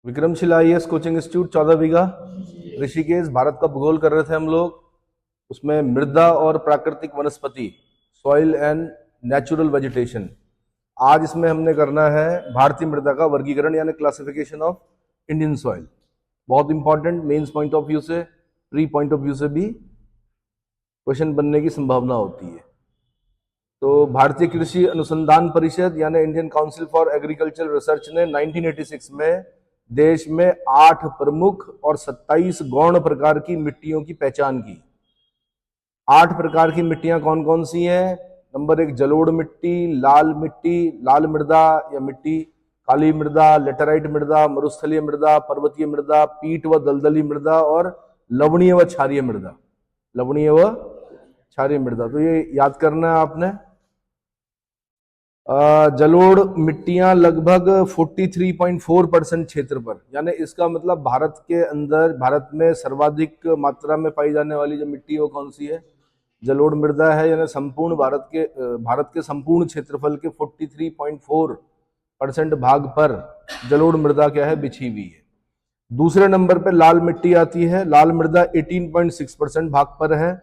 Vikramshila IAS coaching institute 14 बीघा ऋषिकेश भारत का भूगोल कर रहे थे हम लोग। उसमें मृदा और प्राकृतिक वनस्पति, सॉइल एंड नेचुरल वेजिटेशन। आज इसमें हमने करना है भारतीय मृदा का वर्गीकरण यानी क्लासिफिकेशन ऑफ इंडियन सॉइल। बहुत important, mains point of view से, प्री पॉइंट ऑफ व्यू से भी क्वेश्चन बनने की संभावना होती है। तो भारतीय कृषि अनुसंधान परिषद यानी Indian council for agriculture research ने 1986 में देश में 8 प्रमुख और 27 गौण प्रकार की मिट्टियों की पहचान की। 8 प्रकार की मिट्टियां कौन कौन सी हैं? नंबर 1 जलोढ़ मिट्टी, लाल मृदा या मिट्टी, काली मृदा, लेटराइट मृदा, मरुस्थलीय मृदा, पर्वतीय मृदा, पीट व दलदली मृदा और लवणीय व क्षारीय मृदा। लवणीय व क्षारीय मृदा, तो ये याद करना है आपने। जलोढ़ मिट्टियां लगभग 43.4% क्षेत्र पर, यानी इसका मतलब भारत के अंदर, भारत में सर्वाधिक मात्रा में पाई जाने वाली जो मिट्टी है वो कौन सी है? जलोढ़ मृदा है। यानी संपूर्ण भारत के संपूर्ण क्षेत्रफल के 43.4% भाग पर जलोढ़ मृदा क्या है? बिछी हुई है। दूसरे नंबर पे लाल मिट्टी आती है। लाल मृदा 18.6% भाग पर है,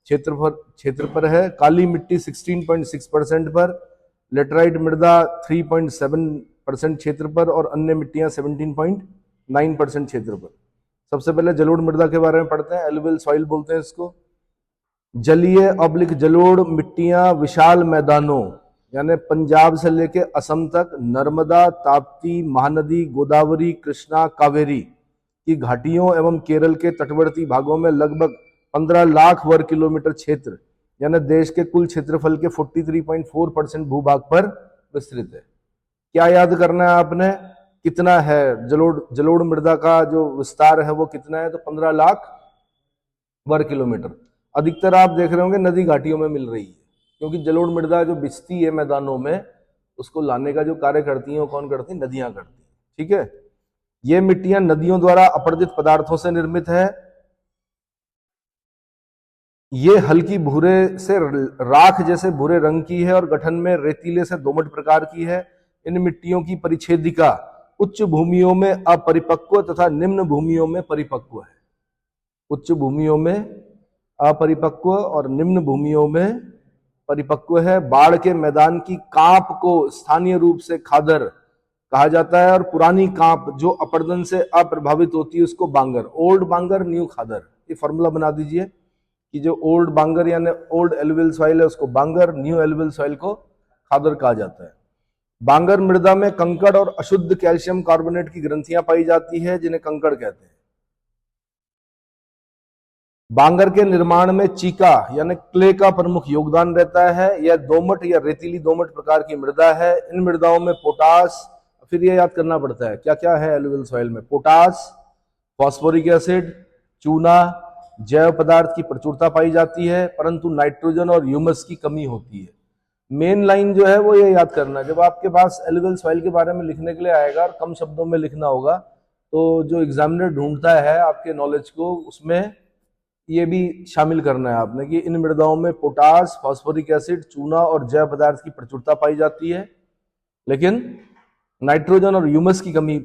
क्षेत्र पर है। काली मिट्टी 16.6% पर, लेटराइट मृदा 3.7% क्षेत्र पर और अन्य मिट्टियां 17.9% क्षेत्र पर। सबसे पहले जलोढ़ मृदा के बारे में पढ़ते हैं। एलुवियल सॉइल बोलते हैं इसको। जलीय ऑब्लिक जलोढ़ मिट्टियां विशाल मैदानों यानी पंजाब से लेके असम तक, नर्मदा, ताप्ती, महानदी, गोदावरी, कृष्णा, कावेरी की घाटियों एवं केरल के तटवर्ती भागों में लगभग 15 लाख वर्ग किलोमीटर क्षेत्र यानी देश के कुल क्षेत्रफल के 43.4% भूभाग पर विस्तृत है। क्या याद करना है आपने? कितना है जलोढ़ मृदा का जो विस्तार है वो कितना है? तो 15 लाख वर्ग किलोमीटर। अधिकतर आप देख रहे होंगे नदी घाटियों में मिल रही है, क्योंकि जलोढ़ मृदा जो बिछती है मैदानों में, उसको लाने का जो कार्य करती है वो कौन करती है? नदियां करती है। ठीक है। ये मिट्टियां नदियों द्वारा अपरदित पदार्थों से निर्मित है। ये हल्की भूरे से राख जैसे भूरे रंग की है और गठन में रेतीले से दोमट प्रकार की है। इन मिट्टियों की परिच्छेदिका उच्च भूमियों में अपरिपक्व तथा निम्न भूमियों में परिपक्व है। उच्च भूमियों में अपरिपक्व और निम्न भूमियों में परिपक्व है। बाढ़ के मैदान की कांप को स्थानीय रूप से खादर कहा जाता है और पुरानी कांप जो अपरदन से अप्रभावित होती है उसको बांगर। ओल्ड बांगर, न्यू खादर, ये फॉर्मूला बना दीजिए कि जो ओल्ड बांगर यानी ओल्ड एलुवियल सॉइल है उसको बांगर, न्यू एलुवियल सॉइल को खादर कहा जाता है। बांगर मृदा में कंकड़ और अशुद्ध कैल्शियम कार्बोनेट की ग्रंथियां पाई जाती है जिन्हें कंकड़ कहते हैं। बांगर के निर्माण में चीका यानी क्ले का प्रमुख योगदान रहता है। यह दोमट या रेतीली दोमट प्रकार की मृदा है। इन मृदाओं में पोटास, फिर ये याद करना पड़ता है क्या क्या है एलुवियल सॉइल में? पोटास, फॉस्फोरिक एसिड, चूना, जैव पदार्थ की प्रचुरता पाई जाती है, परंतु नाइट्रोजन और ह्यूमस की कमी होती है। मेन लाइन जो है वो ये याद करना है, जब आपके पास एलुवियल सॉइल के बारे में लिखने के लिए आएगा और कम शब्दों में लिखना होगा, तो जो एग्जामिनर ढूंढता है आपके नॉलेज को, उसमें ये भी शामिल करना है आपने कि इन मृदाओं में पोटास, फॉस्फोरिक एसिड, चूना और जैव पदार्थ की प्रचुरता पाई जाती है, लेकिन नाइट्रोजन और ह्यूमस की कमी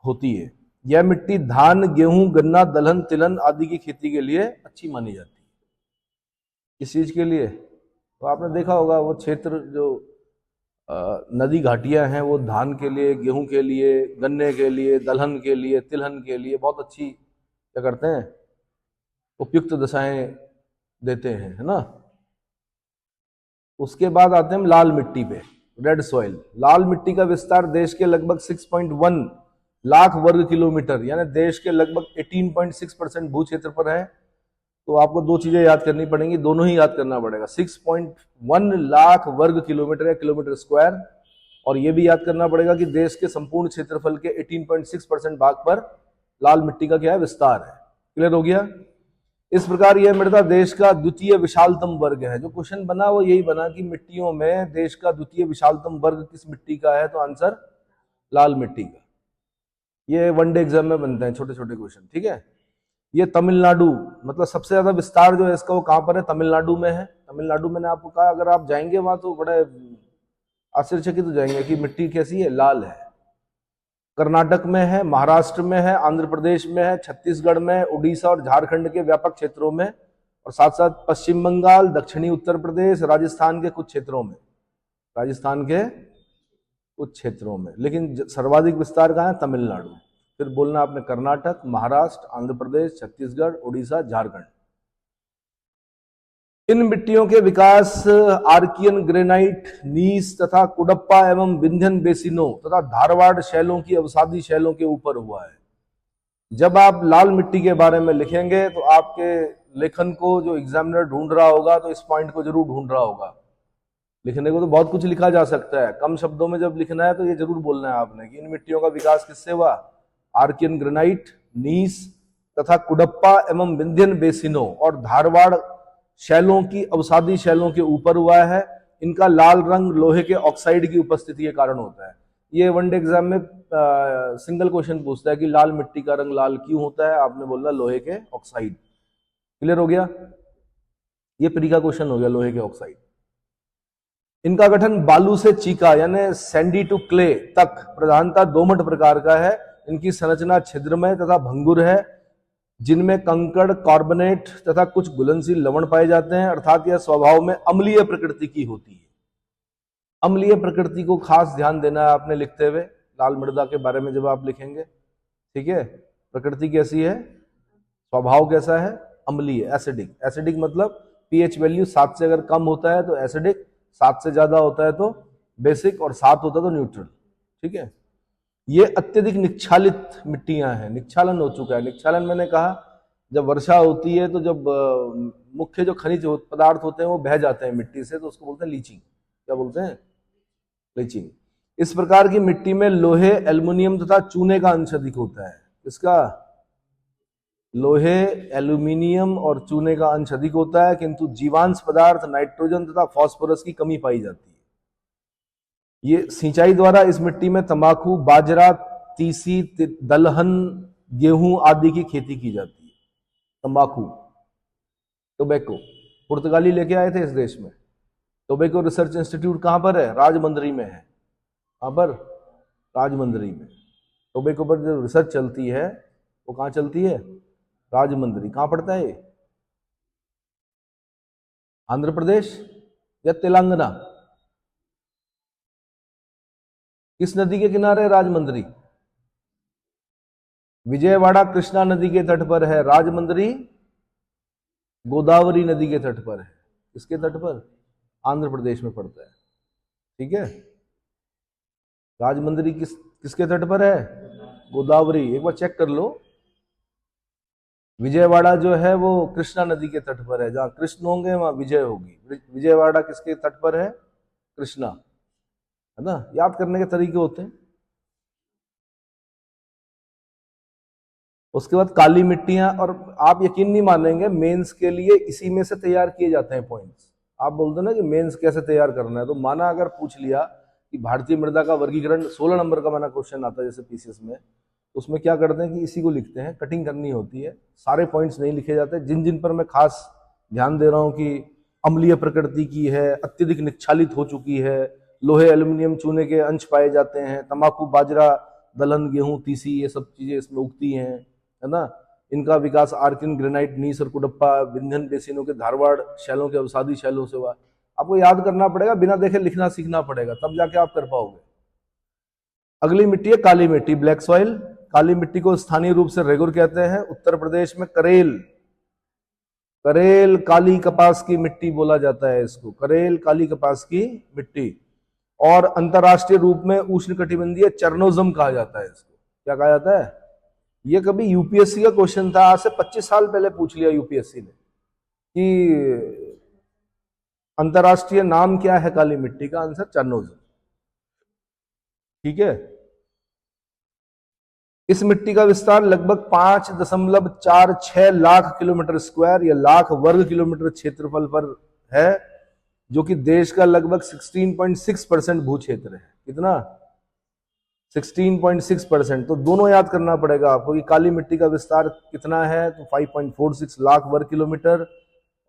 होती है। यह मिट्टी धान, गेहूं, गन्ना, दलहन, तिलहन आदि की खेती के लिए अच्छी मानी जाती है। किस चीज के लिए? तो आपने देखा होगा वो क्षेत्र जो नदी घाटियां हैं वो धान के लिए, गेहूं के लिए, गन्ने के लिए, दलहन के लिए, तिलहन के लिए बहुत अच्छी क्या करते हैं? उपयुक्त दशाएं देते हैं, है ना। उसके बाद आते हैं हम लाल मिट्टी पे, रेड सॉइल। लाल मिट्टी का विस्तार देश के लगभग 6.1 लाख वर्ग किलोमीटर यानी देश के लगभग 18.6% भू क्षेत्र पर है। तो आपको दो चीजें याद करनी पड़ेंगी, दोनों ही याद करना पड़ेगा, 6.1 लाख वर्ग किलोमीटर या किलोमीटर स्क्वायर, और यह भी याद करना पड़ेगा कि देश के संपूर्ण क्षेत्रफल के 18.6% भाग पर लाल मिट्टी का क्या है? विस्तार है। क्लियर हो गया? इस प्रकार यह मृदा देश का द्वितीय विशालतम वर्ग है। जो क्वेश्चन बना वो यही बना कि मिट्टियों में देश का द्वितीय विशालतम वर्ग किस मिट्टी का है? तो आंसर लाल मिट्टी का। ये वनडे एग्जाम में बनते हैं छोटे छोटे क्वेश्चन, ठीक है। ये तमिलनाडु, मतलब सबसे ज्यादा विस्तार जो है इसका वो कहां पर है? तमिलनाडु में है। तमिलनाडु मैंने आपको कहा अगर आप जाएंगे वहां तो बड़े आश्चर्यचकित हो जाएंगे कि मिट्टी कैसी है, लाल है। कर्नाटक में है, महाराष्ट्र में है, आंध्र प्रदेश में है, छत्तीसगढ़ में, उड़ीसा और झारखंड के व्यापक क्षेत्रों में, और साथ साथ पश्चिम बंगाल, दक्षिणी उत्तर प्रदेश, राजस्थान के कुछ क्षेत्रों में, राजस्थान के कुछ क्षेत्रों में। लेकिन सर्वाधिक विस्तार कहाँ है? तमिलनाडु। फिर बोलना आपने कर्नाटक, महाराष्ट्र, आंध्र प्रदेश, छत्तीसगढ़, उड़ीसा, झारखंड। इन मिट्टियों के विकास आर्कियन ग्रेनाइट, नीस तथा कुडप्पा एवं विंध्यन बेसिनों तथा धारवाड़ शैलों की अवसादी शैलों के ऊपर हुआ है। जब आप लाल मिट्टी के बारे में लिखेंगे तो आपके लेखन को जो एग्जामिनर ढूंढ रहा होगा तो इस पॉइंट को जरूर ढूंढ रहा होगा। लिखने को तो बहुत कुछ लिखा जा सकता है, कम शब्दों में जब लिखना है तो ये जरूर बोलना है आपने कि इन मिट्टियों का विकास किससे हुआ? आर्कियन ग्रेनाइट, नीस तथा कुडप्पा एवं विंध्यन बेसिनों और धारवाड़ शैलों की अवसादी शैलों के ऊपर हुआ है। इनका लाल रंग लोहे के ऑक्साइड की उपस्थिति के कारण होता है। ये वनडे एग्जाम में सिंगल क्वेश्चन पूछता है कि लाल मिट्टी का रंग लाल क्यों होता है? आपने बोलना लोहे के ऑक्साइड। क्लियर हो गया? ये प्री का क्वेश्चन हो गया, लोहे के ऑक्साइड। इनका गठन बालू से चीका यानी सैंडी टू क्ले तक प्रधानता दोमट प्रकार का है। इनकी संरचना छिद्रमय तथा भंगुर है, जिनमें कंकड़, कार्बोनेट तथा कुछ घुलनशील लवण पाए जाते हैं, अर्थात यह स्वभाव में अम्लीय प्रकृति की होती है। अम्लीय प्रकृति को खास ध्यान देना है आपने लिखते हुए, लाल मृदा के बारे में जब आप लिखेंगे। ठीक है, प्रकृति कैसी है, स्वभाव कैसा है? अम्लीय, एसिडिक। एसिडिक मतलब पीएच वैल्यू 7 से अगर कम होता है तो एसिडिक, 7 से ज्यादा होता है तो बेसिक, और 7 होता है तो न्यूट्रल। ठीक है, ये अत्यधिक निक्षालित मिट्टियां हैं। निक्षालन हो चुका है। निक्षालन मैंने कहा जब वर्षा होती है तो जब मुख्य जो खनिज पदार्थ होते हैं वो बह जाते हैं मिट्टी से, तो उसको बोलते हैं लीचिंग। क्या बोलते हैं? लीचिंग। इस प्रकार की मिट्टी में लोहे, एल्युमिनियम तथा चूने का अंश अधिक होता है। इसका लोहे, एल्यूमिनियम और चूने का अंश अधिक होता है, किंतु जीवांश पदार्थ नाइट्रोजन तथा फास्फोरस की कमी पाई जाती है। ये सिंचाई द्वारा इस मिट्टी में तंबाकू, बाजरा, तीसी, दलहन, गेहूं आदि की खेती की जाती है। तंबाकू, टोबैको, पुर्तगाली लेके आए थे इस देश में। टोबैको रिसर्च इंस्टीट्यूट कहां पर है? राजमंदरी में है। कहां पर? राजमंदरी में। टोबैको पर जो रिसर्च चलती है वो कहां चलती है? राजमंदरी। कहां पड़ता है ये? आंध्र प्रदेश या तेलंगाना? किस नदी के किनारे राजमंदरी? विजयवाड़ा कृष्णा नदी के तट पर है। राजमंदरी गोदावरी नदी के तट पर है। किसके तट पर? आंध्र प्रदेश में पड़ता है। ठीक है, राजमंदरी किसके तट पर है? गोदावरी। एक बार चेक कर लो, विजयवाड़ा जो है वो कृष्णा नदी के तट पर है। जहां कृष्ण होंगे वहां विजय होगी। विजयवाड़ा किसके तट पर है? कृष्णा, है ना। याद करने के तरीके होते हैं। उसके बाद काली मिट्टियां, और आप यकीन नहीं मानेंगे मेंस के लिए इसी में से तैयार किए जाते हैं पॉइंट्स। आप बोलते ना कि मेंस कैसे तैयार करना है, तो माना अगर पूछ लिया कि भारतीय मृदा का वर्गीकरण 16 नंबर का माना क्वेश्चन आता है जैसे पीसीएस में, तो उसमें क्या करते हैं कि इसी को लिखते हैं, कटिंग करनी होती है, सारे पॉइंट्स नहीं लिखे जाते। जिन जिन पर मैं खास ध्यान दे रहा हूं कि अम्लीय प्रकृति की है, अत्यधिक निक्षालित हो चुकी है, लोहे, एल्यूमिनियम, चूने के अंश पाए जाते हैं, तंबाकू, बाजरा, दलहन, गेहूं, तीसी, ये सब चीजें इसमें उगती हैं, है ना। इनका विकास आर्किन ग्रेनाइट, नीस और कुडप्पा, विंध्यन बेसिनों के धारवाड़ शैलों के अवसादी शैलों से हुआ। आपको याद करना पड़ेगा, बिना देखे लिखना सीखना पड़ेगा, तब जाके आप कर पाओगे। अगली मिट्टी है काली मिट्टी, ब्लैक सॉइल। काली मिट्टी को स्थानीय रूप से रेगुर कहते हैं। उत्तर प्रदेश में करेल, करेल काली कपास की मिट्टी बोला जाता है इसको, करेल काली कपास की मिट्टी। और अंतरराष्ट्रीय रूप में उष्णकटिबंधीय चरनोजम कहा जाता है इसको। क्या कहा जाता है? ये कभी यूपीएससी का क्वेश्चन था, आज से 25 साल पहले पूछ लिया यूपीएससी ने कि अंतरराष्ट्रीय नाम क्या है काली मिट्टी का? आंसर चरनोजम। ठीक है, इस मिट्टी का विस्तार लगभग 5.46 लाख किलोमीटर स्क्वायर या लाख वर्ग किलोमीटर क्षेत्रफल पर है, जो कि देश का लगभग 16.6% भू क्षेत्र है। कितना? 16.6%। तो दोनों याद करना पड़ेगा आपको कि काली मिट्टी का विस्तार कितना है, तो 5.46 लाख वर्ग किलोमीटर,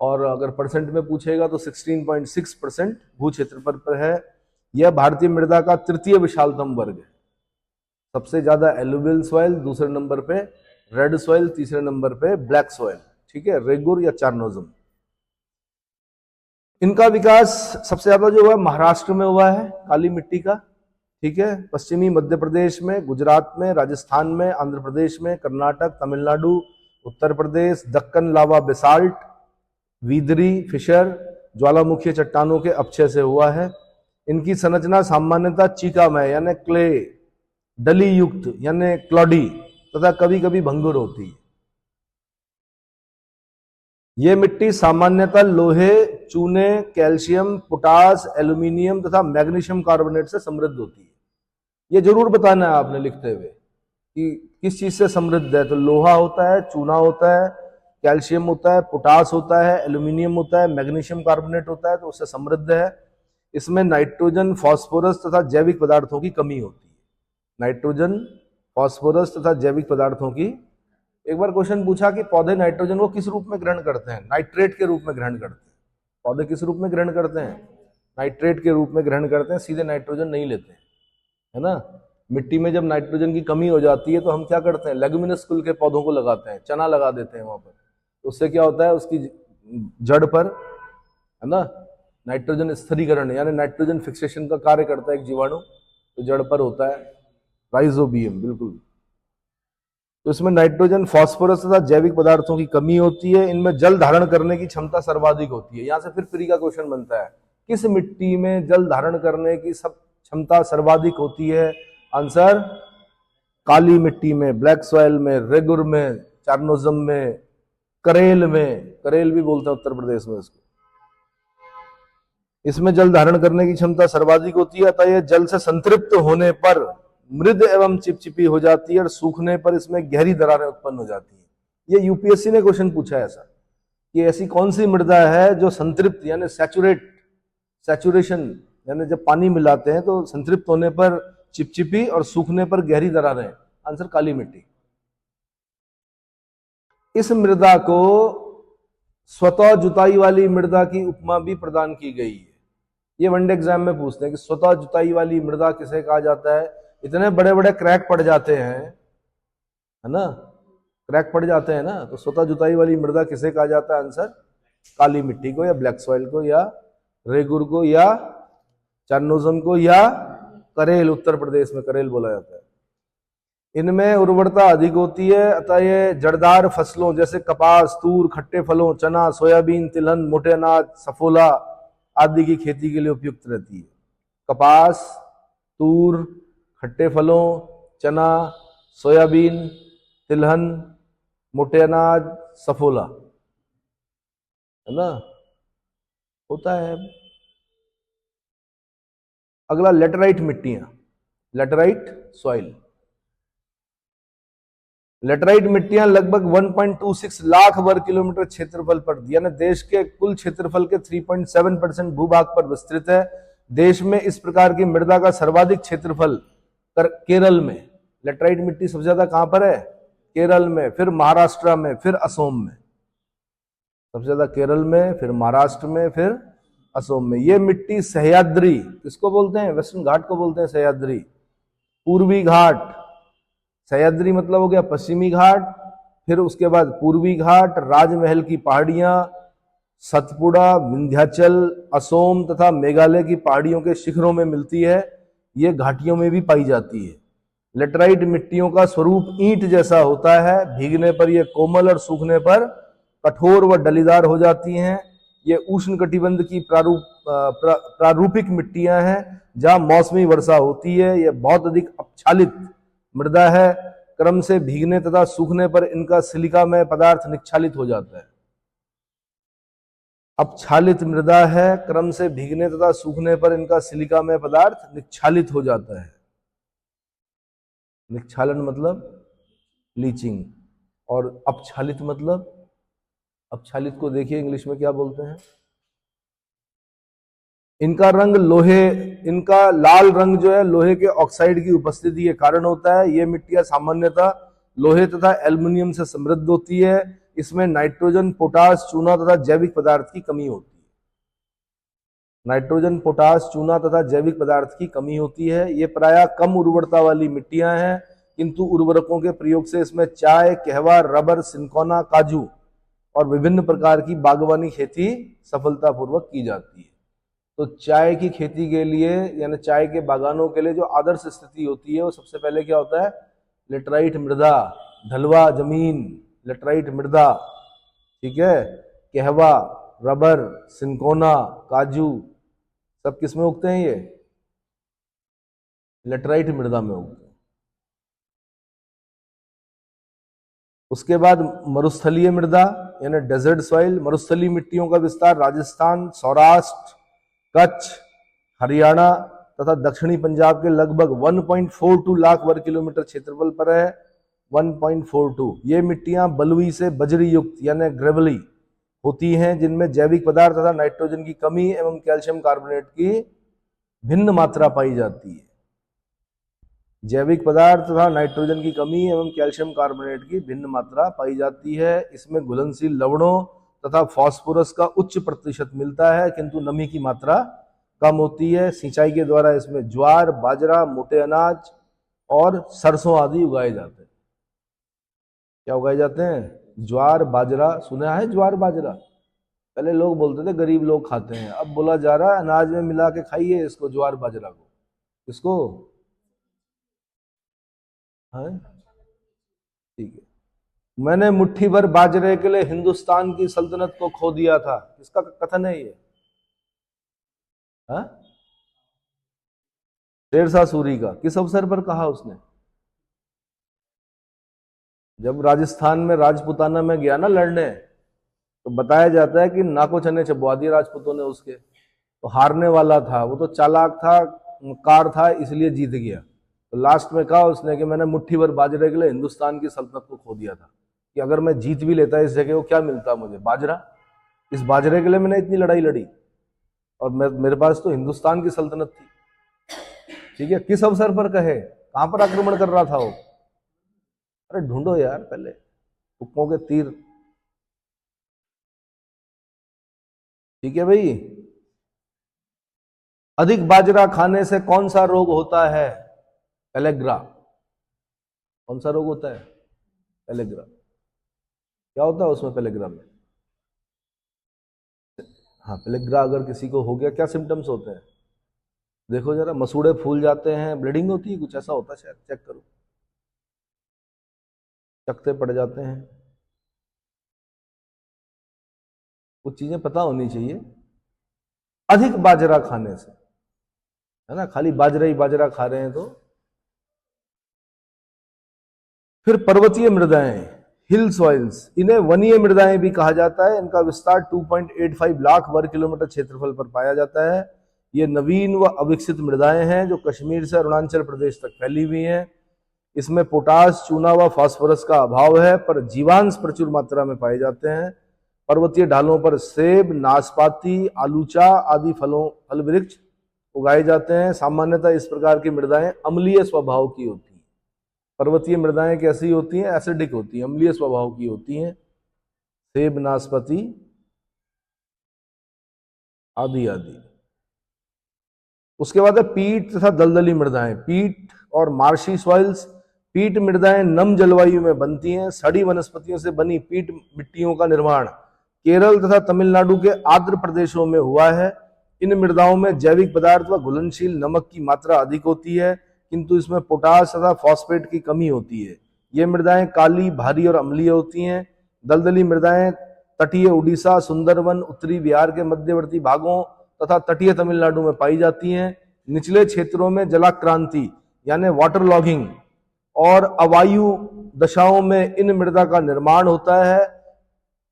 और अगर परसेंट में पूछेगा तो 16.6% भू क्षेत्रफल पर है। यह भारतीय मृदा का तृतीय विशालतम वर्ग है। सबसे ज्यादा एलुवियल सॉइल, दूसरे नंबर पे रेड सॉइल, तीसरे नंबर पे ब्लैक सॉइल, ठीक है, रेगुर या चारनोजम। इनका विकास सबसे ज्यादा जो हुआ है महाराष्ट्र में हुआ है, काली मिट्टी का, ठीक है, पश्चिमी मध्य प्रदेश में, गुजरात में, राजस्थान में, आंध्र प्रदेश में, कर्नाटक, तमिलनाडु, उत्तर प्रदेश, दक्कन लावा बेसाल्ट, वीदरी, फिशर, ज्वालामुखी चट्टानों के अपक्षय से हुआ है। इनकी संरचना सामान्यतः चीकामय यानी क्ले, डली युक्त यानी क्लॉडी तथा कभी कभी भंगुर होती है। ये मिट्टी सामान्यतः लोहे, चूने, कैल्शियम, पोटास, एल्यूमिनियम तथा मैग्नीशियम कार्बोनेट से समृद्ध होती है। ये जरूर बताना है आपने लिखते हुए कि किस चीज से समृद्ध है। तो लोहा होता है, चूना होता है, कैल्शियम होता है, पोटास होता है, एल्यूमिनियम होता है, मैग्नीशियम कार्बोनेट होता है, तो उससे समृद्ध है। इसमें नाइट्रोजन, फास्फोरस तथा जैविक पदार्थों की कमी होती है। नाइट्रोजन, फास्फोरस तथा जैविक पदार्थों की। एक बार क्वेश्चन पूछा कि पौधे नाइट्रोजन को किस रूप में ग्रहण करते हैं? नाइट्रेट के रूप में ग्रहण करते हैं। पौधे किस रूप में ग्रहण करते हैं? नाइट्रेट के रूप में ग्रहण करते हैं, सीधे नाइट्रोजन नहीं लेते हैं, है ना। मिट्टी में जब नाइट्रोजन की कमी हो जाती है तो हम क्या करते हैं, लेगुमिनस कुल के पौधों को लगाते हैं, चना लगा देते हैं वहां पर। उससे क्या होता है, उसकी जड़ पर, है ना, नाइट्रोजन स्थिरीकरण यानी नाइट्रोजन फिक्सेशन का कार्य करता है एक जीवाणु, तो जड़ पर होता है राइजोबियम, बिल्कुल। तो इसमें नाइट्रोजन, फास्फोरस तथा जैविक पदार्थों की कमी होती है। इनमें जल धारण करने की क्षमता सर्वाधिक होती है। यहां से फिर प्री का क्वेश्चन बनता है, किस मिट्टी में जल धारण करने की सब क्षमता सर्वाधिक होती है? आंसर काली मिट्टी में, ब्लैक सॉइल में, रेगुर में, चारनोजम में, करेल में, करेल भी बोलते हैं उत्तर प्रदेश में इसको। इसमें जल धारण करने की क्षमता सर्वाधिक होती है, अतः यह जल से संतृप्त होने पर मृद एवं चिपचिपी हो जाती है और सूखने पर इसमें गहरी दरारें उत्पन्न हो जाती है। ये यूपीएससी ने क्वेश्चन पूछा है ऐसा कि ऐसी कौन सी मृदा है जो संतृप्त यानी सैचुरेशन यानी जब पानी मिलाते हैं तो संतृप्त होने पर चिपचिपी और सूखने पर गहरी दरारें। आंसर काली मिट्टी। इस मृदा को स्वतः जुताई वाली मृदा की उपमा भी प्रदान की गई है। ये वनडे एग्जाम में पूछते हैं कि स्वतः जुताई वाली मृदा किसे कहा जाता है? इतने बड़े बड़े क्रैक पड़ जाते हैं, है ना, क्रैक पड़ जाते हैं ना, तो स्वतः जुताई वाली मृदा किसे कहा जाता है? आंसर काली मिट्टी को, या ब्लैक सॉइल को, या रेगुर को, या चारनोजम को, या करेल, उत्तर प्रदेश में करेल बोला जाता है। इनमें उर्वरता अधिक होती है, अतः ये जड़दार फसलों जैसे कपास, तूर, खट्टे फलों, चना, सोयाबीन, तिलहन, मोटे अनाज, सफोला आदि की खेती के लिए उपयुक्त रहती है। कपास, तूर, खट्टे फलों, चना, सोयाबीन, तिलहन, मोटे अनाज, सफोला, है ना, होता है। अगला लेटराइट मिट्टियां, लेटराइट सॉइल। लेटराइट मिट्टियां लगभग 1.26 लाख वर्ग किलोमीटर क्षेत्रफल पर, यानी देश के कुल क्षेत्रफल के 3.7% भूभाग पर विस्तृत है। देश में इस प्रकार की मृदा का सर्वाधिक क्षेत्रफल केरल में। लेटराइट मिट्टी सबसे ज्यादा कहां पर है? केरल में, फिर महाराष्ट्र में, फिर असम में। सबसे ज्यादा केरल में, फिर महाराष्ट्र में, फिर असम में। ये मिट्टी सह्याद्री, किसको बोलते हैं? वेस्टर्न घाट को बोलते हैं सह्याद्री। पूर्वी घाट, सह्याद्री मतलब हो गया पश्चिमी घाट, फिर उसके बाद पूर्वी घाट, राजमहल की पहाड़ियां, सतपुड़ा, विंध्याचल, असोम तथा मेघालय की पहाड़ियों के शिखरों में मिलती है। ये घाटियों में भी पाई जाती है। लेटराइट मिट्टियों का स्वरूप ईंट जैसा होता है। भीगने पर ये कोमल और सूखने पर कठोर व डलीदार हो जाती हैं। ये उष्ण कटिबंध की प्रारूपिक मिट्टियां हैं जहां मौसमी वर्षा होती है। यह बहुत अधिक अपक्षालित मृदा है। क्रम से भीगने तथा सूखने पर इनका सिलिकामय पदार्थ निक्षालित हो जाता है। अपक्षालित मृदा है, क्रम से भीगने तथा सूखने पर इनका सिलिकामय पदार्थ निक्षालित हो जाता है। निक्षालन मतलब लीचिंग, और अपक्षालित मतलब, अपक्षालित को देखिए इंग्लिश में क्या बोलते हैं। इनका रंग लोहे, इनका लाल रंग जो है लोहे के ऑक्साइड की उपस्थिति के कारण होता है। ये मिट्टियां सामान्यतः लोहे तथा एल्युमिनियम से समृद्ध होती है। इसमें नाइट्रोजन, पोटास, चूना तथा जैविक पदार्थ की कमी होती है। नाइट्रोजन, पोटास, चूना तथा जैविक पदार्थ की कमी होती है। ये प्रायः कम उर्वरता वाली मिट्टियां हैं, किंतु उर्वरकों के प्रयोग से इसमें चाय, कहवा, रबर, सिंकोना, काजू और विभिन्न प्रकार की बागवानी खेती सफलतापूर्वक की जाती है। तो चाय की खेती के लिए यानी चाय के बागानों के लिए जो आदर्श स्थिति होती है वो सबसे पहले क्या होता है, लेटराइट मृदा, ढलवा जमीन, लेटराइट मृदा, ठीक है, कहवा, रबर, सिंकोना, काजू सब किस में उगते हैं, ये लेटराइट मृदा में उगते हैं। उसके बाद मरुस्थलीय मृदा यानी डेजर्ट सॉइल, मरुस्थलीय मिट्टियों का विस्तार राजस्थान, सौराष्ट्र, कच्छ, हरियाणा तथा दक्षिणी पंजाब के लगभग 1.42 लाख वर्ग किलोमीटर क्षेत्रफल पर है। 1.42। ये मिट्टियां बलुई से बजरी युक्त यानी ग्रेवली होती हैं, जिनमें जैविक पदार्थ तथा नाइट्रोजन की कमी एवं कैल्शियम कार्बोनेट की भिन्न मात्रा पाई जाती है। जैविक पदार्थ तथा नाइट्रोजन की कमी एवं कैल्शियम कार्बोनेट की भिन्न मात्रा पाई जाती है। इसमें घुलनशील लवणों तथा फास्फोरस का उच्च प्रतिशत मिलता है, किंतु नमी की मात्रा कम होती है। सिंचाई के द्वारा इसमें ज्वार, बाजरा, मोटे अनाज और सरसों आदि उगाए जाते हैं। क्या उगाए जाते हैं? ज्वार, बाजरा। सुना है ज्वार बाजरा? पहले लोग बोलते थे गरीब लोग खाते हैं, अब बोला जा रहा है अनाज में मिला के खाइए इसको, ज्वार बाजरा को। इसको है, ठीक है। मैंने मुट्ठी भर बाजरे के लिए हिंदुस्तान की सल्तनत को खो दिया था, किसका कथन है ये? शेरशाह सूरी का। किस अवसर पर कहा उसने? जब राजस्थान में राजपुताना में गया ना लड़ने, तो बताया जाता है कि नाको चने चबवा दिए राजपूतों ने उसके, तो हारने वाला था वो, तो चालाक था, कार था, इसलिए जीत गया। तो लास्ट में कहा उसने कि मैंने मुट्ठी भर बाजरे के लिए हिंदुस्तान की सल्तनत को खो दिया था, कि अगर मैं जीत भी लेता इस जगह को क्या मिलता मुझे? बाजरा। इस बाजरे के लिए मैंने इतनी लड़ाई लड़ी और मेरे पास तो हिंदुस्तान की सल्तनत थी, ठीक है। किस अवसर पर कहे, कहां पर आक्रमण कर रहा था वो? अरे ढूंढो यार पहले, तुक्कों के तीर, ठीक है भाई। अधिक बाजरा खाने से कौन सा रोग होता है? पेलेग्रा। कौन सा रोग होता है? पेलेग्रा। क्या होता है उसमें पेलेग्रा में? हाँ, पेलेग्रा अगर किसी को हो गया, क्या सिम्टम्स होते हैं? देखो जरा, मसूड़े फूल जाते हैं, ब्लीडिंग होती है, कुछ ऐसा होता है शायद, चेक करो। चकते पड़ जाते हैं, कुछ चीजें पता होनी चाहिए। अधिक बाजरा खाने से, है ना, खाली बाजरा ही बाजरा खा रहे हैं तो। फिर पर्वतीय मृदाएं, हिल सॉइल्स, इन्हें वनीय मृदाएं भी कहा जाता है। इनका विस्तार 2.85 लाख वर्ग किलोमीटर क्षेत्रफल पर पाया जाता है। ये नवीन व अविकसित मृदाएं हैं जो कश्मीर से अरुणाचल प्रदेश तक फैली हुई हैं। इसमें पोटास, चूना व फास्फोरस का अभाव है, पर जीवांश प्रचुर मात्रा में पाए जाते हैं। पर्वतीय ढालों पर सेब, नाशपाती, आलूचा आदि फल वृक्ष उगाए जाते हैं। सामान्यतः इस प्रकार की मृदाएं अम्लीय स्वभाव की होती हैं। पर्वतीय मृदाएं कैसी होती हैं? एसिडिक होती हैं, अम्लीय स्वभाव की होती हैं। सेब, नाशपाती आदि आदि। उसके बाद है पीट तथा दलदली मृदाएं। पीट और मार्शी सॉइल्स। पीट मृदाएं नम जलवायु में बनती हैं। सड़ी वनस्पतियों से बनी पीट मिट्टियों का निर्माण केरल तथा तमिलनाडु के आर्द्र प्रदेशों में हुआ है। इन मृदाओं में जैविक पदार्थ व घुलनशील नमक की मात्रा अधिक होती है, किंतु इसमें पोटास तथा फॉस्फेट की कमी होती है। ये मृदाएं काली, भारी और अम्लीय होती हैं। दलदली मृदाएं तटीय उड़ीसा, सुंदरवन, उत्तरी बिहार के मध्यवर्ती भागों तथा तटीय तमिलनाडु में पाई जाती हैं। निचले क्षेत्रों में जलाक्रांति यानी वाटर लॉगिंग और अवायु दशाओं में इन मृदा का निर्माण होता है।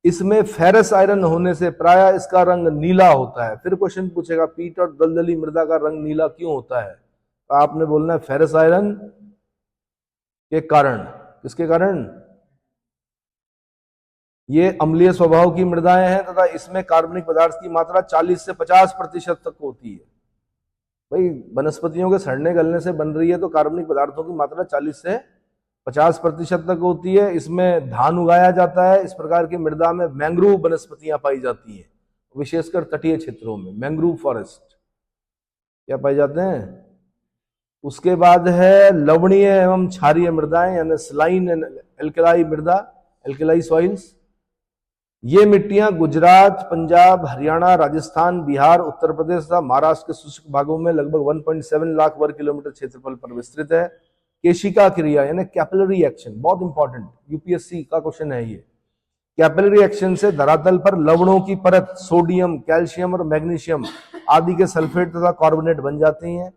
इसमें फेरस आयरन होने से प्रायः इसका रंग नीला होता है। फिर क्वेश्चन पूछेगा पीट और दलदली मृदा का रंग नीला क्यों होता है? तो आपने बोलना है फेरस आयरन के कारण। किसके कारण? ये अम्लीय स्वभाव की मृदाएं हैं तथा इसमें कार्बनिक पदार्थ की मात्रा 40 से 50% तक होती है। भाई वनस्पतियों के सड़ने गलने से बन रही है तो कार्बनिक पदार्थों की मात्रा 40 से 50% तक होती है। इसमें धान उगाया जाता है। इस प्रकार की मृदा में मैंग्रोव वनस्पतियां पाई जाती हैं। विशेषकर तटीय क्षेत्रों में मैंग्रोव फॉरेस्ट क्या पाए जाते हैं। उसके बाद है लवणीय एवं क्षारीय मृदाएं यानी सलाइन एंड एल्कलाई मृदा, एल्कलाई सॉइल्स। ये मिट्टियां गुजरात, पंजाब, हरियाणा, राजस्थान, बिहार, उत्तर प्रदेश तथा महाराष्ट्र के शुष्क भागों में लगभग 1.7 लाख वर्ग किलोमीटर क्षेत्रफल पर विस्तृत है। केशिका क्रिया यानी कैपिलरी एक्शन, बहुत इंपॉर्टेंट, यूपीएससी का क्वेश्चन है ये। कैपिलरी एक्शन से धरातल पर लवणों की परत सोडियम, कैल्शियम और मैग्नीशियम आदि के सल्फेट तथा कार्बोनेट बन जाती हैं।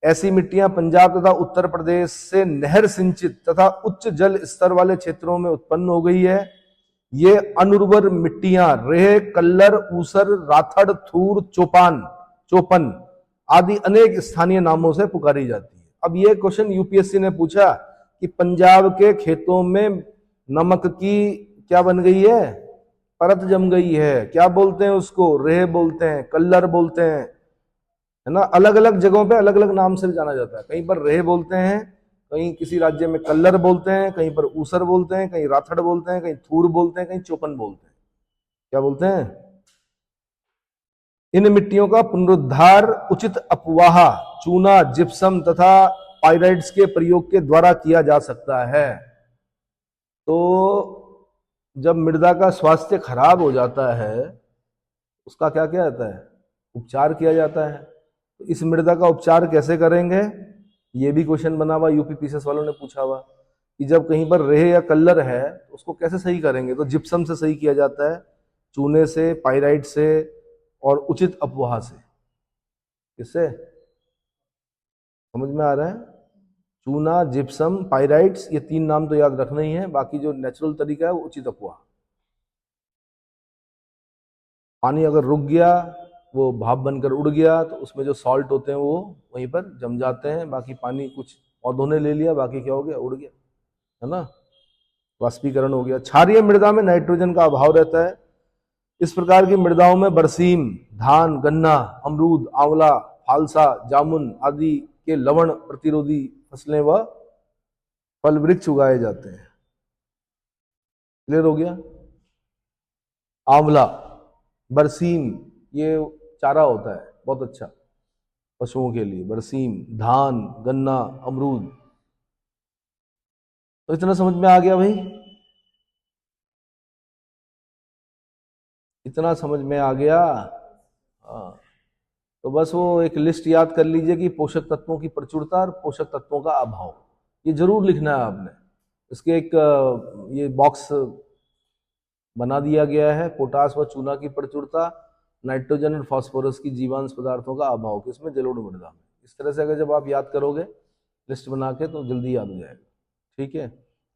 ऐसी मिट्टियां पंजाब तथा उत्तर प्रदेश से नहर सिंचित तथा उच्च जल स्तर वाले क्षेत्रों में उत्पन्न हो गई है। ये अनुर्वर मिट्टियां रेह, कल्लर, ऊसर, राथड़, थूर, चोपन आदि अनेक स्थानीय नामों से पुकारी जाती है। अब ये क्वेश्चन यूपीएससी ने पूछा कि पंजाब के खेतों में नमक की क्या बन गई है, परत जम गई है, क्या बोलते हैं उसको, रेह बोलते हैं, कल्लर बोलते हैं, है ना। अलग अलग जगहों पे अलग अलग नाम से जाना जाता है। कहीं पर रेह बोलते हैं, कहीं किसी राज्य में कल्लर बोलते हैं, कहीं पर ऊसर बोलते हैं, कहीं राथड़ बोलते हैं, कहीं थूर बोलते हैं, कहीं चोपन बोलते हैं। क्या बोलते हैं। इन मिट्टियों का पुनरुद्धार उचित अपवाह, चूना, जिप्सम तथा पाइराइड्स के प्रयोग के द्वारा किया जा सकता है। तो जब मृदा का स्वास्थ्य खराब हो जाता है उसका क्या किया जाता है, उपचार किया जाता है। तो इस मृदा का उपचार कैसे करेंगे, ये भी क्वेश्चन बना हुआ, यूपी पीसीएस वालों ने पूछा हुआ कि जब कहीं पर रेह या कल्लर है तो उसको कैसे सही करेंगे। तो जिप्सम से सही किया जाता है, चूने से, पाइराइट से और उचित अपवाह से। किससे, समझ में आ रहा है। चूना, जिप्सम, पाइराइट्स, ये तीन नाम तो याद रखना ही है, बाकी जो नेचुरल तरीका है वो उचित अपवाह। पानी अगर रुक गया, वो भाप बनकर उड़ गया, तो उसमें जो सॉल्ट होते हैं वो वहीं पर जम जाते हैं। बाकी पानी कुछ पौधों ने ले लिया, बाकी क्या हो गया, उड़ गया, है ना, वाष्पीकरण हो गया। क्षारीय मृदा में नाइट्रोजन का अभाव रहता है। इस प्रकार की मृदाओं में बरसीम, धान, गन्ना, अमरूद, आंवला, फालसा, जामुन आदि के लवण प्रतिरोधी फसलें व फल वृक्ष उगाए जाते हैं। क्लियर हो गया। आंवला, बरसीम, ये चारा होता है बहुत अच्छा पशुओं के लिए, बरसीम, धान, गन्ना, अमरूद। तो इतना समझ में आ गया भाई, इतना समझ में आ गया। हाँ, तो बस वो एक लिस्ट याद कर लीजिए कि पोषक तत्वों की प्रचुरता और पोषक तत्वों का अभाव, ये जरूर लिखना है आपने। इसके एक ये बॉक्स बना दिया गया है, पोटास व चूना की प्रचुरता, नाइट्रोजन और फास्फोरस की जीवांश पदार्थों का अभाव किसमें, जलोढ़ मृदा में। इस तरह से अगर जब आप याद करोगे लिस्ट बना के तो जल्दी याद हो जाएगा। ठीक है,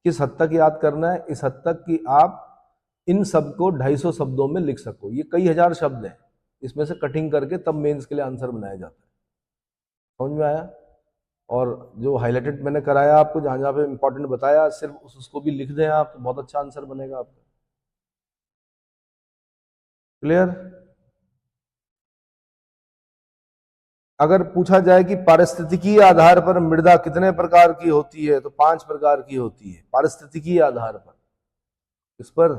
किस हद तक याद करना है, इस हद तक कि आप इन सब को 250 शब्दों में लिख सको। ये कई हजार शब्द हैं, इसमें से कटिंग करके तब मेंस के लिए आंसर बनाया जाता है। समझ में आया। और जो हाईलाइटेड मैंने कराया आपको, जहां जहां पे इंपॉर्टेंट बताया, सिर्फ उसको भी लिख दें आप तो बहुत अच्छा आंसर बनेगा आपका। क्लियर। अगर पूछा जाए कि पारिस्थितिकीय आधार पर मृदा कितने प्रकार की होती है, तो 5 प्रकार की होती है पारिस्थितिकीय आधार पर। इस पर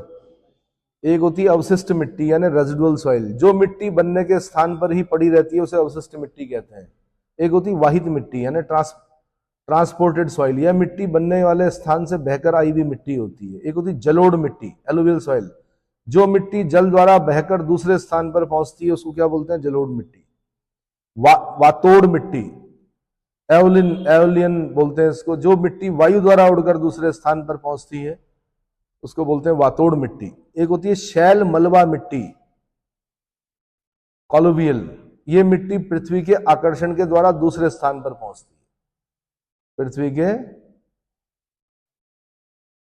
एक होती है अवशिष्ट मिट्टी यानी रेजिडुअल सॉइल, जो मिट्टी बनने के स्थान पर ही पड़ी रहती है उसे अवशिष्ट मिट्टी कहते हैं। एक होती है वाहित मिट्टी यानी ट्रांसपोर्टेड सॉइल, यह मिट्टी बनने वाले स्थान से बहकर आई हुई मिट्टी होती है। एक होती है जलोढ़ मिट्टी, एलुवियल सॉइल, जो मिट्टी जल द्वारा बहकर दूसरे स्थान पर पहुंचती है उसको क्या बोलते हैं, जलोढ़ मिट्टी। वातोड़ मिट्टी, एओलियन बोलते हैं इसको, जो मिट्टी वायु द्वारा उड़कर दूसरे स्थान पर पहुंचती है उसको बोलते हैं वातोड़ मिट्टी। एक होती है शैल मलबा मिट्टी, कॉलोवियल, ये मिट्टी पृथ्वी के आकर्षण के द्वारा दूसरे स्थान पर पहुंचती है, पृथ्वी के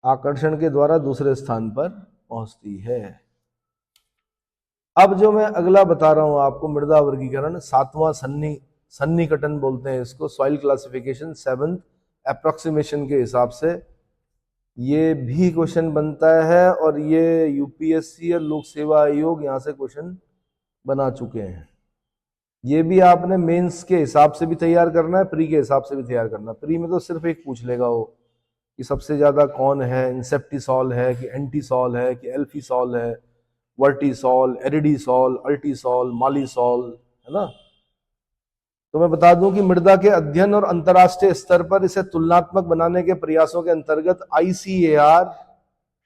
आकर्षण के द्वारा दूसरे स्थान पर पहुंचती है। अब जो मैं अगला बता रहा हूं आपको, मृदा वर्गीकरण, 7वां सन्निकटन बोलते हैं इसको, सॉइल क्लासिफिकेशन 7th अप्रोक्सीमेशन के हिसाब से। ये भी क्वेश्चन बनता है और ये यूपीएससी और लोक सेवा आयोग यहां से क्वेश्चन बना चुके हैं। ये भी आपने मेंस के हिसाब से भी तैयार करना है, प्री के हिसाब से भी तैयार करना है। प्री में तो सिर्फ एक पूछ लेगा वो कि सबसे ज्यादा कौन है, इंसेप्टिसॉल है कि एंटीसॉल है कि एल्फीसॉल है, वर्टीसॉल, एरिडीसॉल, अल्टीसॉल, मालीसॉल, है ना। तो मैं बता दूं कि मृदा के अध्ययन और अंतर्राष्ट्रीय स्तर पर इसे तुलनात्मक बनाने के प्रयासों के अंतर्गत ICAR,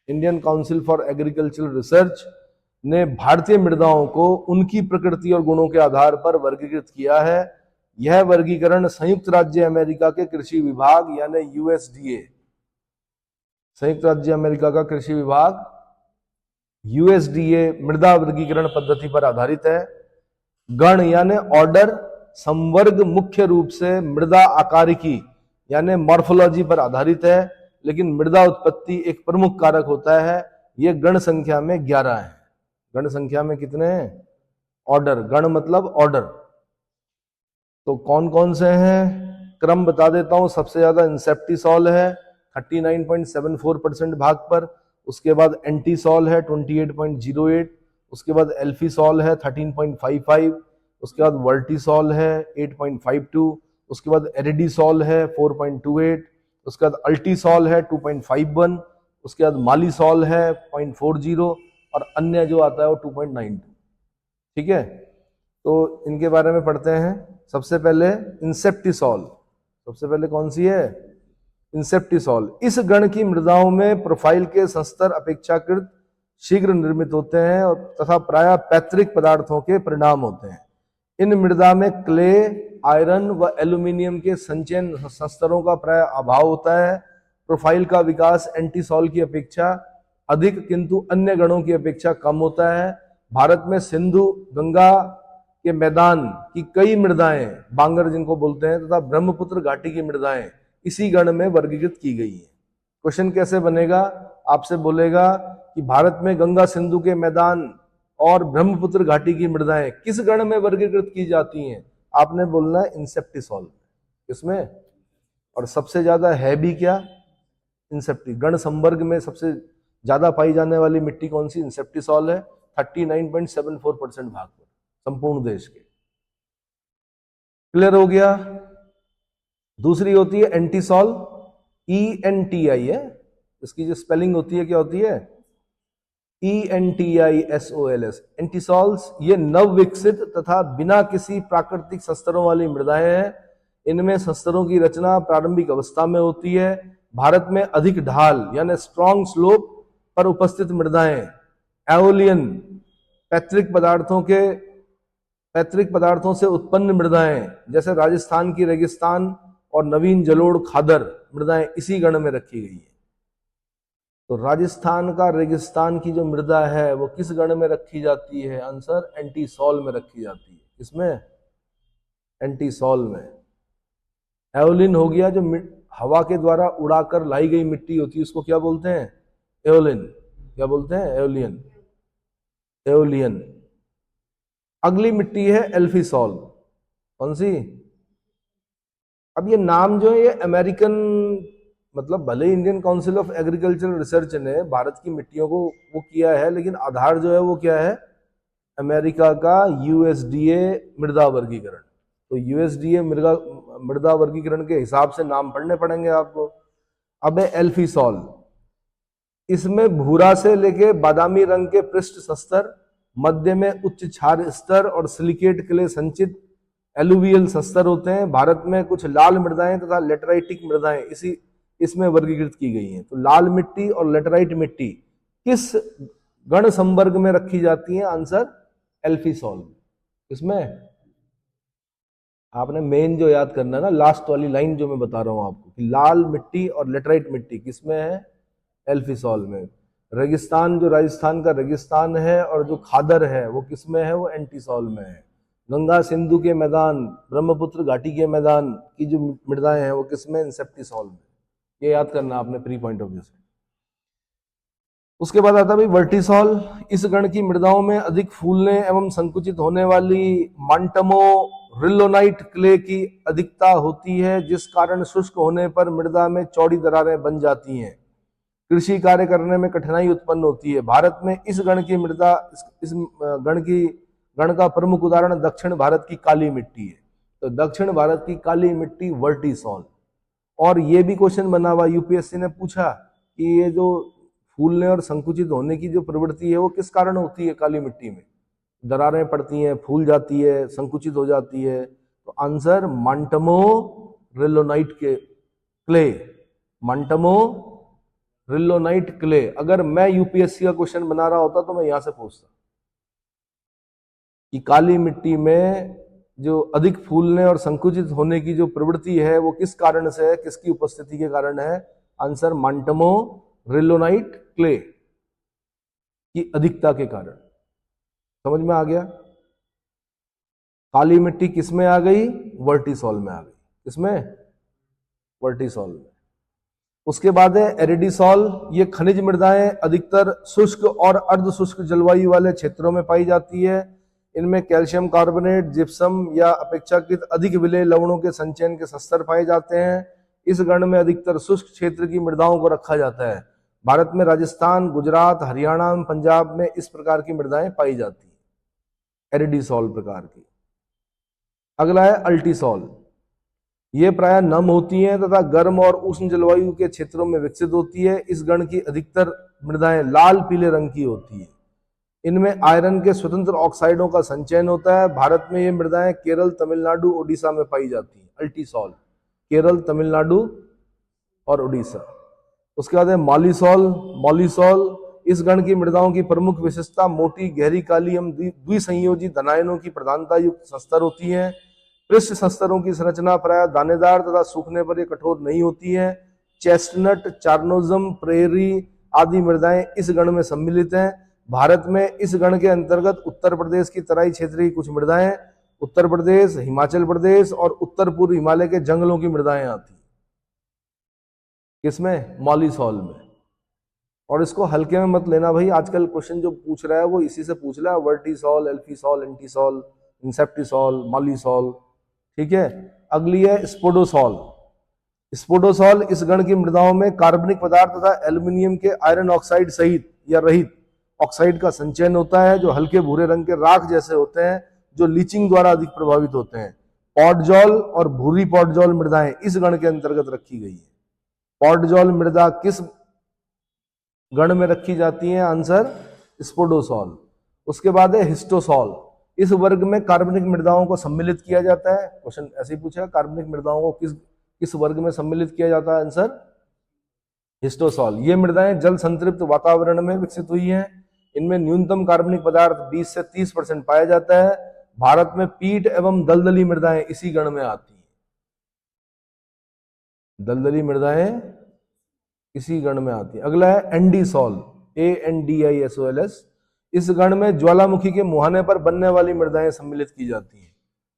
Indian council for agricultural research, ने भारतीय मृदाओं को उनकी प्रकृति और गुणों के आधार पर वर्गीकृत किया है। यह वर्गीकरण संयुक्त राज्य अमेरिका के कृषि विभाग यानी USDA, संयुक्त राज्य अमेरिका का कृषि विभाग USDA मृदा वर्गीकरण पद्धति पर आधारित है। गण यानी ऑर्डर, संवर्ग मुख्य रूप से मृदा आकारिकी यानी मॉर्फोलॉजी पर आधारित है, लेकिन मृदा उत्पत्ति एक प्रमुख कारक होता है। ये गण संख्या में 11 है। गण संख्या में कितने हैं? ऑर्डर, गण मतलब ऑर्डर। तो कौन कौन से हैं? क्रम बता देता हूं। सबसे ज्यादा इंसेप्टिसॉल है 39.74% भाग पर, उसके बाद एंटीसॉल है 28.08, उसके बाद एल्फीसॉल है 13.55, उसके बाद वर्टीसॉल है 8.52, उसके बाद एरिडीसॉल है 4.28, उसके बाद अल्टीसॉल है 2.51, उसके बाद मालीसॉल है 0.40 और अन्य जो आता है वो 2.92। ठीक है, तो इनके बारे में पढ़ते हैं। सबसे पहले इंसेप्टिसॉल, सबसे पहले कौन सी है? इंसेप्टिसॉल। इस गण की मृदाओं में प्रोफाइल के संस्तर अपेक्षाकृत शीघ्र निर्मित होते हैं और तथा प्रायः पैतृक पदार्थों के परिणाम होते हैं। इन मृदा में क्ले, आयरन व एल्यूमिनियम के संचयन संस्तरों का प्राय अभाव होता है। प्रोफाइल का विकास एंटीसॉल की अपेक्षा अधिक किंतु अन्य गणों की अपेक्षा कम होता है। भारत में सिंधु गंगा के मैदान की कई मृदाएं, बांगर जिनको बोलते हैं, तथा ब्रह्मपुत्र घाटी की मृदाएं इसी गण में वर्गीकृत की गई है। क्वेश्चन कैसे बनेगा? आपसे बोलेगा कि भारत में गंगा सिंधु के मैदान और ब्रह्मपुत्र घाटी की मृदाएं किस गण में वर्गीकृत की जाती हैं? आपने बोलना है इंसेप्टिसॉल। किसमें? और सबसे ज्यादा है भी क्या? इंसेप्टि। गण संवर्ग में सबसे ज्यादा पाई जाने वाली मिट्टी कौन सी? इंसेप्टिसॉल है 39.74% भाग पर संपूर्ण देश के। क्लियर हो गया? दूसरी होती है एंटीसॉल, ENTI है, इसकी जो स्पेलिंग होती है क्या होती है? ENTISOLS, एंटीसॉल्स। ये नव विकसित तथा बिना किसी प्राकृतिक शस्त्रों वाली मृदाएं हैं। इनमें शस्त्रों की रचना प्रारंभिक अवस्था में होती है। भारत में अधिक ढाल यानी स्ट्रॉन्ग स्लोप पर उपस्थित मृदाएं एओलियन, पैतृक पदार्थों से उत्पन्न मृदाएं जैसे राजस्थान की रेगिस्तान और नवीन जलोढ़ खादर मृदाएं इसी गण में रखी गई है। तो राजस्थान का रेगिस्तान की जो मृदा है वो किस गण में रखी जाती है? आंसर एंटीसॉल में रखी जाती है। किसमें? एंटीसॉल में। एओलिन हो गया, जो हवा के द्वारा उड़ाकर लाई गई मिट्टी होती है उसको क्या बोलते हैं? एओलिन। क्या बोलते हैं? Aeolian, aeolian. अगली मिट्टी है एल्फीसॉल। कौन सी? अब ये नाम जो है ये अमेरिकन, मतलब भले ही Indian council of agricultural research ने भारत की मिट्टियों को वो किया है, लेकिन आधार जो है वो क्या है? अमेरिका का USDA मृदा वर्गीकरण। तो USDA मृदा वर्गीकरण के हिसाब से नाम पढ़ने पड़ेंगे आपको। अब है एल्फीसॉल। इसमें भूरा से लेके बादामी रंग के पृष्ठ सस्तर, मध्य में उच्च क्षार स्तर और सिलिकेट क्ले संचित एलुवियल सस्तर होते हैं। भारत में कुछ लाल मृदाएं तथा लेटराइटिक मृदाएं इसमें वर्गीकृत की गई हैं। तो लाल मिट्टी और लेटराइट मिट्टी किस गण संवर्ग में रखी जाती हैं? आंसर एल्फीसॉल। इसमें आपने मेन जो याद करना है ना, लास्ट वाली लाइन जो मैं बता रहा हूं आपको, कि लाल मिट्टी और लेटराइट मिट्टी किसमें है? एल्फीसॉल में। रेगिस्तान, जो राजस्थान का रेगिस्तान है और जो खादर है वो किसमें है? वो एंटीसॉल में है। गंगा सिंधु के मैदान, ब्रह्मपुत्र घाटी के मैदान की जो मृदाएं हैं वो किसमें? इंसेप्टिसॉल में। ये याद करना आपने प्री पॉइंट ऑफ व्यू से। उसके बाद आता है भाई वर्टीसॉल। इस गण की मृदाओं में अधिक फूलने एवं संकुचित होने वाली मांटमोरिलोनाइट क्ले की अधिकता होती है, जिस कारण शुष्क होने पर मृदा में चौड़ी दरारें बन जाती हैं। कृषि कार्य करने में कठिनाई उत्पन्न होती है। भारत में इस गण की मृदा, इस गण का प्रमुख उदाहरण दक्षिण भारत की काली मिट्टी है। तो दक्षिण भारत की काली मिट्टी वर्टीसॉल। और ये भी क्वेश्चन बना हुआ, यूपीएससी ने पूछा कि ये जो फूलने और संकुचित होने की जो प्रवृत्ति है वो किस कारण होती है काली मिट्टी में? दरारें पड़ती हैं, फूल जाती है, संकुचित हो जाती है। तो आंसर मांटमो रिलोनाइट के क्ले, मांटमो रिलोनाइट क्ले। अगर मैं यूपीएससी का क्वेश्चन बना रहा होता तो मैं यहां से पूछता कि काली मिट्टी में जो अधिक फूलने और संकुचित होने की जो प्रवृत्ति है वो किस कारण से है, किसकी उपस्थिति के कारण है? आंसर मांटमो रिलोनाइट क्ले की अधिकता के कारण। समझ में आ गया? काली मिट्टी किस में आ गई? वर्टिसॉल में आ गई। किसमें? वर्टिसॉल में। उसके बाद है एरिडिसॉल। ये खनिज मृदाएं अधिकतर शुष्क और अर्ध शुष्क जलवायु वाले क्षेत्रों में पाई जाती है। इनमें कैल्शियम कार्बोनेट, जिप्सम या अपेक्षाकृत अधिक विलेय लवणों के संचयन के स्तर पाए जाते हैं। इस गण में अधिकतर शुष्क क्षेत्र की मृदाओं को रखा जाता है। भारत में राजस्थान, गुजरात, हरियाणा, पंजाब में इस प्रकार की मृदाएं पाई जाती हैं, एरिडिसॉल प्रकार की। अगला है अल्टीसॉल। ये प्रायः नम होती हैं तथा गर्म और उष्ण जलवायु के क्षेत्रों में विकसित होती है। इस गण की अधिकतर मृदाएं लाल पीले रंग की होती है। इनमें आयरन के स्वतंत्र ऑक्साइडों का संचयन होता है। भारत में ये मृदाएं केरल, तमिलनाडु, उड़ीसा में पाई जाती हैं। अल्टीसॉल, केरल, तमिलनाडु और उड़ीसा। उसके बाद है मॉलिसॉल। मॉलिसॉल इस गण की मृदाओं की प्रमुख विशेषता मोटी गहरी काली एवं द्विसंयोजी धनायनों की प्रधानता युक्त संस्तर होती है। पृष्ठ संस्तरों की संरचना प्राय दानेदार तथा सूखने पर ये कठोर नहीं होती है। चेस्टनट, चार्नोजम, प्रेरी आदि मृदाएं इस गण में सम्मिलित हैं। भारत में इस गण के अंतर्गत उत्तर प्रदेश की तराई क्षेत्र की कुछ मृदाएं, उत्तर प्रदेश, हिमाचल प्रदेश और उत्तर पूर्व हिमालय के जंगलों की मृदाएं आती। किसमें? मॉलिसॉल में। और इसको हल्के में मत लेना भाई, आजकल क्वेश्चन जो पूछ रहा है वो इसी से पूछ रहा है, वर्टिसॉल, एल्फीसॉल, एंटीसॉल, इंसेप्टिसॉल, मॉलिसॉल। ठीक है। अगली है स्पोडोसॉल। स्पोडोसॉल इस गण की मृदाओं में कार्बनिक पदार्थ तथा एल्यूमिनियम के आयरन ऑक्साइड सहित या रहित ऑक्साइड का संचयन होता है, जो हल्के भूरे रंग के राख जैसे होते हैं, जो लीचिंग द्वारा अधिक प्रभावित होते हैं। पॉडजॉल और भूरी पॉडजॉल मृदाएं इस गण के अंतर्गत रखी गई है। पॉडजॉल मृदा किस गण में रखी जाती है? आंसर स्पोडोसॉल। उसके बाद है हिस्टोसॉल। इस वर्ग में कार्बनिक मृदाओं को सम्मिलित किया जाता है। क्वेश्चन ऐसे ही पूछा, कार्बनिक मृदाओं को किस वर्ग में सम्मिलित किया जाता है? आंसर हिस्टोसॉल। ये मृदाएं जल संतृप्त वातावरण में विकसित हुई हैं। इनमें न्यूनतम कार्बनिक पदार्थ 20 से 30% पाया जाता है। भारत में पीट एवं दलदली मृदाएं इसी गण में आती हैं। दलदली मृदाएं इसी गण में आती है। अगला है एंडीसॉल, ANDISOLS। इस गण में ज्वालामुखी के मुहाने पर बनने वाली मृदाएं सम्मिलित की जाती हैं।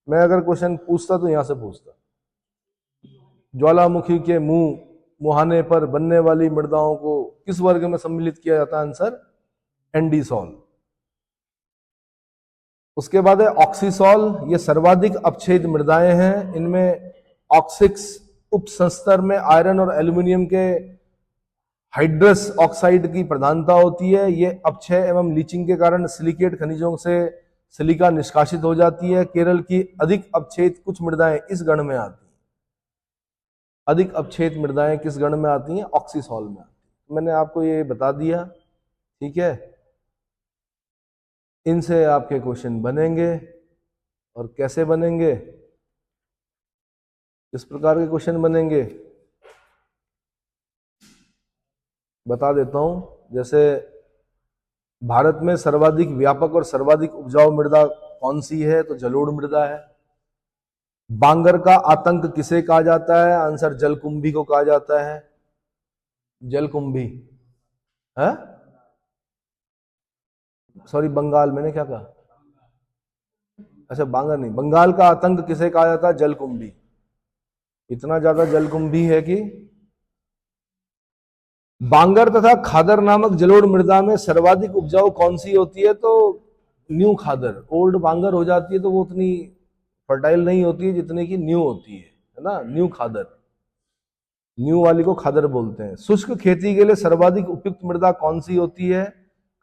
मैं अगर क्वेश्चन पूछता तो यहां से पूछता, ज्वालामुखी के मुहाने पर बनने वाली मृदाओं को किस वर्ग में सम्मिलित किया जाता है? आंसर एंडीसॉल। उसके बाद है ऑक्सीसॉल। ये सर्वाधिक अपछेद मृदाएं हैं। इनमें ऑक्सिक्स उपसंस्तर में आयरन और एल्यूमिनियम के हाइड्रस ऑक्साइड की प्रधानता होती है। ये अपक्षय एवं लीचिंग के कारण सिलिकेट खनिजों से सिलिका निष्कासित हो जाती है। केरल की अधिक अपछेद कुछ मृदाएं इस गण में आती हैं। अधिक अपछेद मृदाएं किस गण में आती हैं? ऑक्सीसॉल में आती हैं। मैंने आपको ये बता दिया, ठीक है। इनसे आपके क्वेश्चन बनेंगे। और कैसे बनेंगे? इस प्रकार के क्वेश्चन बनेंगे, बता देता हूं। जैसे भारत में सर्वाधिक व्यापक और सर्वाधिक उपजाऊ मृदा कौन सी है? तो जलोढ़ मृदा है। बांगर का आतंक किसे कहा जाता है? आंसर जलकुंभी को कहा जाता है। जलकुंभी है, सॉरी बंगाल, मैंने क्या कहा? अच्छा बांगर नहीं, बंगाल का आतंक किसे कहा जाता है? जलकुंभी। इतना ज्यादा जलकुंभी है कि बांगर तथा खादर नामक जलोढ़ मृदा में सर्वाधिक उपजाऊ कौन सी होती है? तो न्यू खादर। ओल्ड बांगर हो जाती है तो वो उतनी फर्टाइल नहीं होती है जितने की न्यू होती है ना। न्यू खादर, न्यू वाली को खादर बोलते हैं। शुष्क खेती के लिए सर्वाधिक उपयुक्त मृदा कौन सी होती है?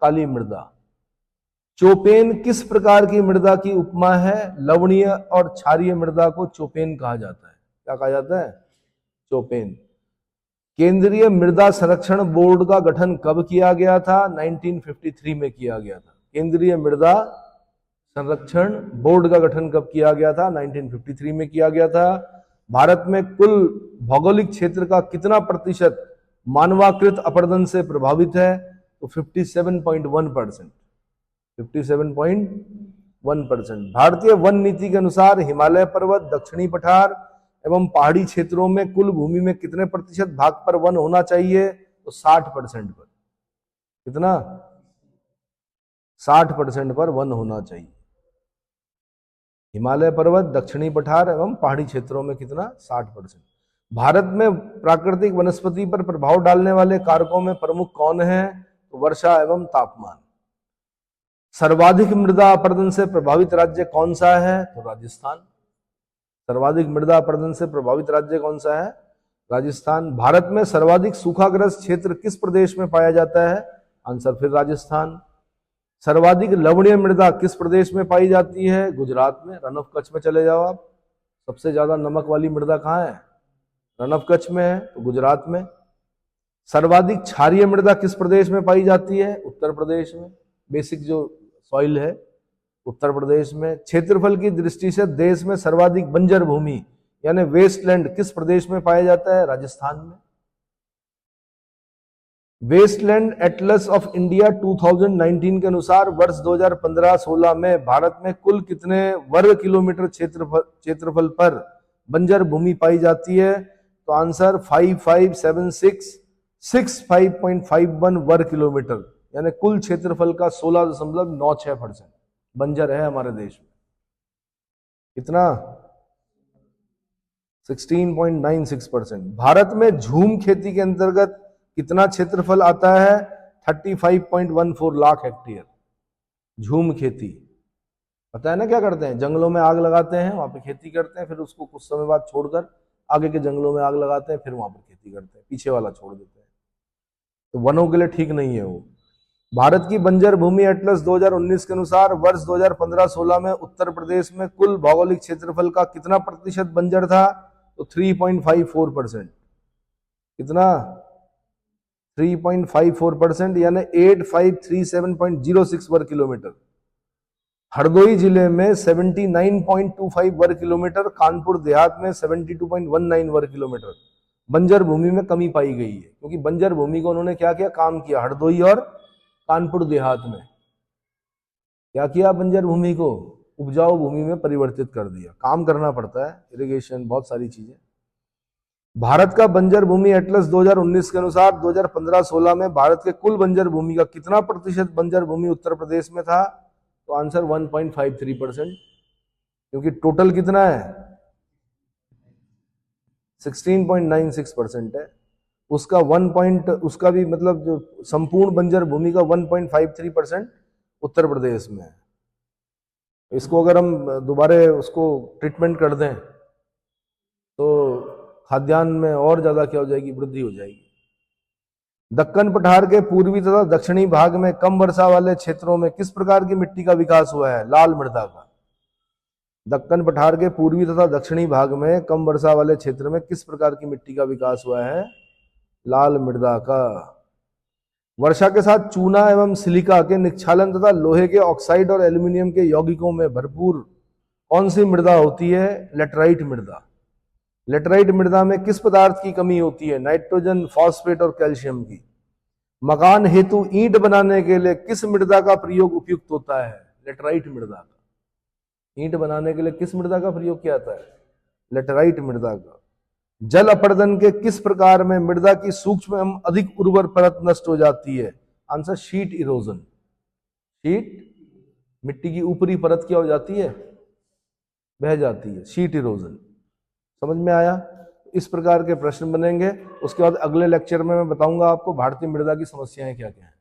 काली मृदा। चोपेन किस प्रकार की मृदा की उपमा है? लवणीय और क्षारीय मृदा को चोपेन कहा जाता है। क्या कहा जाता है? चोपेन। केंद्रीय मृदा संरक्षण बोर्ड का गठन कब किया गया था? 1953 में किया गया था। केंद्रीय मृदा संरक्षण बोर्ड का गठन कब किया गया था? 1953 में किया गया था। भारत में कुल भौगोलिक क्षेत्र का कितना प्रतिशत मानवाकृत अपरदन से प्रभावित है? तो 57.1%। 57.1%। भारतीय वन नीति के अनुसार हिमालय पर्वत, दक्षिणी पठार एवं पहाड़ी क्षेत्रों में कुल भूमि में कितने प्रतिशत भाग पर वन होना चाहिए? तो 60% पर। कितना? 60% पर वन होना चाहिए। हिमालय पर्वत, दक्षिणी पठार एवं पहाड़ी क्षेत्रों में कितना? 60%। भारत में प्राकृतिक वनस्पति पर प्रभाव डालने वाले कारकों में प्रमुख कौन है? तो वर्षा एवं तापमान। सर्वाधिक मृदा अपरदन से प्रभावित राज्य कौन सा है? तो राजस्थान। सर्वाधिक मृदा अपरदन से प्रभावित राज्य कौन सा है? राजस्थान। भारत में सर्वाधिक सूखाग्रस्त क्षेत्र किस प्रदेश में पाया जाता है? आंसर फिर राजस्थान। सर्वाधिक लवणीय मृदा किस प्रदेश में पाई जाती है? गुजरात में। रन ऑफ कच्छ में चले जाओ आप, सबसे ज्यादा नमक वाली मृदा कहाँ है? रन ऑफ कच्छ में है, तो गुजरात में। सर्वाधिक क्षारीय मृदा किस प्रदेश में पाई जाती है? उत्तर प्रदेश में। बेसिक जो सॉइल है उत्तर प्रदेश में। क्षेत्रफल की दृष्टि से देश में सर्वाधिक बंजर भूमि यानी वेस्टलैंड किस प्रदेश में पाया जाता है? राजस्थान में। वेस्टलैंड एटलस ऑफ इंडिया 2019 के अनुसार वर्ष 2015-16 में भारत में कुल कितने वर्ग किलोमीटर क्षेत्रफल पर बंजर भूमि पाई जाती है? तो आंसर 5576.51 वर्ग किलोमीटर, यानी कुल क्षेत्रफल का 16.96% बंजर है हमारे देश में। कितना? 16.96%। भारत में झूम खेती के अंतर्गत कितना क्षेत्रफल आता है? 35.14 लाख हेक्टेयर। झूम खेती पता है ना क्या करते हैं? जंगलों में आग लगाते हैं, वहां पे खेती करते हैं, फिर उसको कुछ समय बाद छोड़कर आगे के जंगलों में आग लगाते हैं, फिर वहां पर खेती करते हैं, पीछे वाला छोड़ देते हैं। तो वनों के लिए ठीक नहीं है वो। भारत की बंजर भूमि एटलस 2019 के अनुसार वर्ष 2015-16 में उत्तर प्रदेश में कुल भौगोलिक क्षेत्रफल का कितना प्रतिशत बंजर था? तो 3.54%। कितना? 3.54% यानी 8537.06 वर्ग किलोमीटर। हरदोई जिले में 79.25 वर्ग किलोमीटर, कानपुर देहात में 72.19 वर्ग किलोमीटर बंजर भूमि में कमी पाई गई है। क्योंकि बंजर भूमि को उन्होंने क्या किया? काम किया। हरदोई और कानपुर देहात में क्या किया? बंजर भूमि को उपजाऊ भूमि में परिवर्तित कर दिया। काम करना पड़ता है, इरिगेशन, बहुत सारी चीजें। भारत का बंजर भूमि एटलस 2019 के अनुसार 2015-16 में भारत के कुल बंजर भूमि का कितना प्रतिशत बंजर भूमि उत्तर प्रदेश में था? तो आंसर 1.53%। क्योंकि टोटल कितना है? 16.96% है। उसका उसका भी मतलब जो संपूर्ण बंजर भूमि का 1.53% उत्तर प्रदेश में है। इसको अगर हम दोबारा उसको ट्रीटमेंट कर दें तो खाद्यान्न में और ज्यादा क्या हो जाएगी? वृद्धि हो जाएगी। दक्कन पठार के पूर्वी तथा दक्षिणी भाग में कम वर्षा वाले क्षेत्रों में किस प्रकार की मिट्टी का विकास हुआ है? लाल मृदा का। दक्कन पठार के पूर्वी तथा दक्षिणी भाग में कम वर्षा वाले क्षेत्र में किस प्रकार की मिट्टी का विकास हुआ है? लाल मृदा का। वर्षा के साथ चूना एवं सिलिका के निक्षालन तथा लोहे के ऑक्साइड और एल्यूमिनियम के यौगिकों में भरपूर कौन सी मृदा होती है? लेटराइट मृदा। लेटराइट मृदा में किस पदार्थ की कमी होती है? नाइट्रोजन, फॉस्फेट और कैल्शियम की। मकान हेतु ईंट बनाने के लिए किस मृदा का प्रयोग उपयुक्त होता है? लेटराइट मृदा का। ईंट बनाने के लिए किस मृदा का प्रयोग किया जाता है? लेटराइट मृदा का। जल अपर्दन के किस प्रकार में मृदा की सूक्ष्म एवं अधिक उर्वर परत नष्ट हो जाती है? Answer sheet erosion. शीट, मिट्टी की ऊपरी परत क्या हो जाती है? बह जाती है। Sheet erosion. समझ में आया? इस प्रकार के प्रश्न बनेंगे। उसके बाद अगले लेक्चर में मैं बताऊंगा आपको भारतीय मृदा की समस्याएं क्या क्या है।